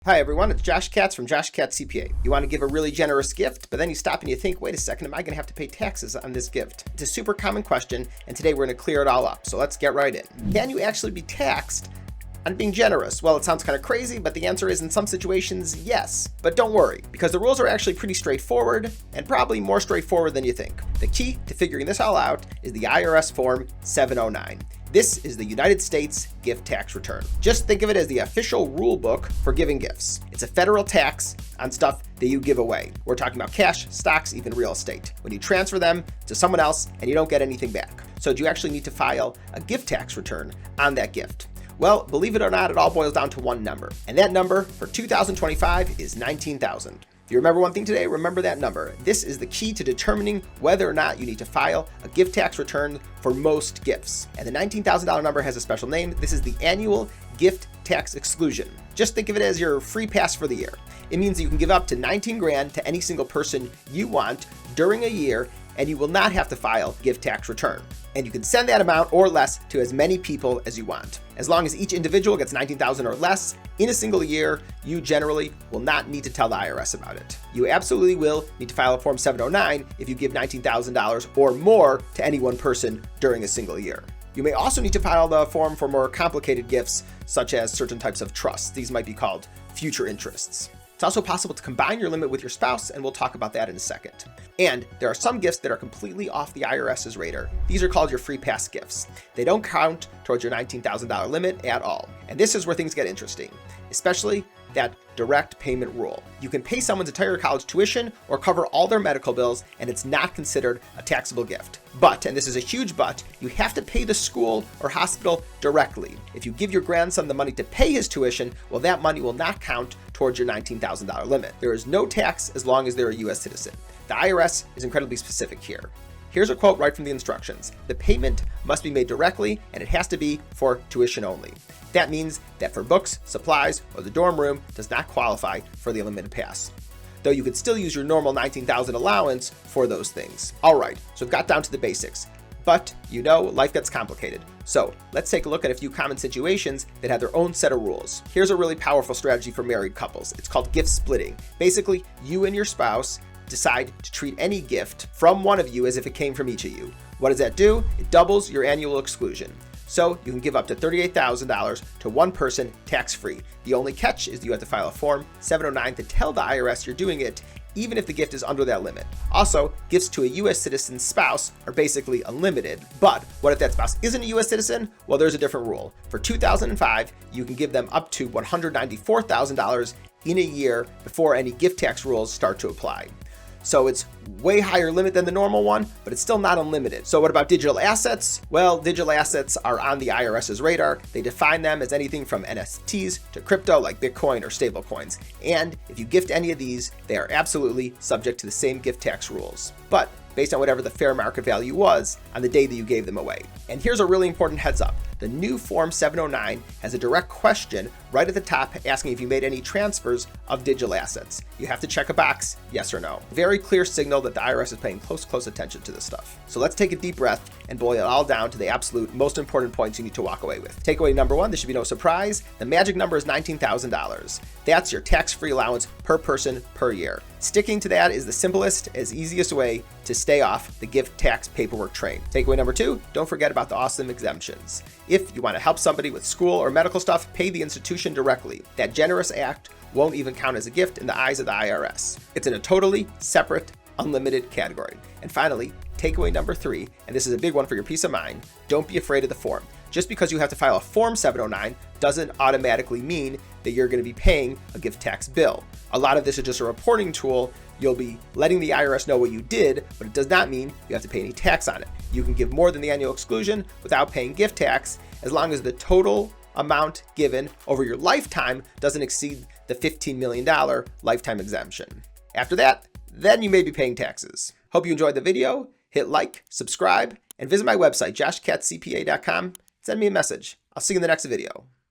Hi everyone, it's Josh Katz from Josh Katz CPA. You want to give a really generous gift, but then you stop and you think, wait a second, am I going to have to pay taxes on this gift? It's a super common question, and today we're going to clear it all up. So let's get right in. Can you actually be taxed on being generous? Well, it sounds kind of crazy, but the answer is in some situations, yes. But don't worry, because the rules are actually pretty straightforward, and probably more straightforward than you think. The key to figuring this all out is the IRS Form 709. This is the United States gift tax return. Just think of it as the official rule book for giving gifts. It's a federal tax on stuff that you give away. We're talking about cash, stocks, even real estate. When you transfer them to someone else and you don't get anything back. So do you actually need to file a gift tax return on that gift? Well, believe it or not, it all boils down to one number. And that number for 2025 is 19,000. If you remember one thing today, remember that number. This is the key to determining whether or not you need to file a gift tax return for most gifts. And the $19,000 number has a special name. This is the annual gift tax exclusion. Just think of it as your free pass for the year. It means you can give up to 19 grand to any single person you want during a year, and you will not have to file gift tax return. And you can send that amount or less to as many people as you want. As long as each individual gets 19,000 or less in a single year, you generally will not need to tell the IRS about it. You absolutely will need to file a Form 709 if you give $19,000 or more to any one person during a single year. You may also need to file the form for more complicated gifts, such as certain types of trusts. These might be called future interests. It's also possible to combine your limit with your spouse, and we'll talk about that in a second. And there are some gifts that are completely off the IRS's radar. These are called your free pass gifts. They don't count towards your $19,000 limit at all. And this is where things get interesting, especially that direct payment rule. You can pay someone's entire college tuition or cover all their medical bills, and it's not considered a taxable gift. But, and this is a huge but, you have to pay the school or hospital directly. If you give your grandson the money to pay his tuition, well, that money will not count towards your $19,000 limit. There is no tax as long as they're a US citizen. The IRS is incredibly specific here. Here's a quote right from the instructions. The payment must be made directly, and it has to be for tuition only. That means that for books, supplies, or the dorm room does not qualify for the unlimited pass. Though you could still use your normal $19,000 allowance for those things. All right, so we've got down to the basics. But you know, life gets complicated. So let's take a look at a few common situations that have their own set of rules. Here's a really powerful strategy for married couples. It's called gift splitting. Basically, you and your spouse decide to treat any gift from one of you as if it came from each of you. What does that do? It doubles your annual exclusion. So you can give up to $38,000 to one person tax-free. The only catch is you have to file a Form 709 to tell the IRS you're doing it, even if the gift is under that limit. Also, gifts to a US citizen spouse are basically unlimited. But what if that spouse isn't a US citizen? Well, there's a different rule. For 2005, you can give them up to $194,000 in a year before any gift tax rules start to apply. So it's way higher limit than the normal one, but it's still not unlimited. So what about digital assets? Well, digital assets are on the IRS's radar. They define them as anything from NFTs to crypto like Bitcoin or stablecoins. And if you gift any of these, they are absolutely subject to the same gift tax rules, but based on whatever the fair market value was on the day that you gave them away. And here's a really important heads up. The new Form 709 has a direct question right at the top asking if you made any transfers of digital assets. You have to check a box, yes or no. Very clear signal that the IRS is paying close attention to this stuff. So let's take a deep breath and boil it all down to the absolute most important points you need to walk away with. Takeaway number one, this should be no surprise. The magic number is $19,000. That's your tax-free allowance per person per year. Sticking to that is the simplest, as easiest way to stay off the gift tax paperwork train. Takeaway number two, don't forget about the awesome exemptions. If you want to help somebody with school or medical stuff, pay the institution directly. That generous act won't even count as a gift in the eyes of the IRS. It's in a totally separate, unlimited category. And finally, takeaway number three, and this is a big one for your peace of mind, don't be afraid of the form. Just because you have to file a Form 709 doesn't automatically mean that you're going to be paying a gift tax bill. A lot of this is just a reporting tool. You'll be letting the IRS know what you did, but it does not mean you have to pay any tax on it. You can give more than the annual exclusion without paying gift tax as long as the total amount given over your lifetime doesn't exceed the $15 million lifetime exemption. After that, then you may be paying taxes. Hope you enjoyed the video. Hit like, subscribe, and visit my website, joshkatzcpa.com. Send me a message. I'll see you in the next video.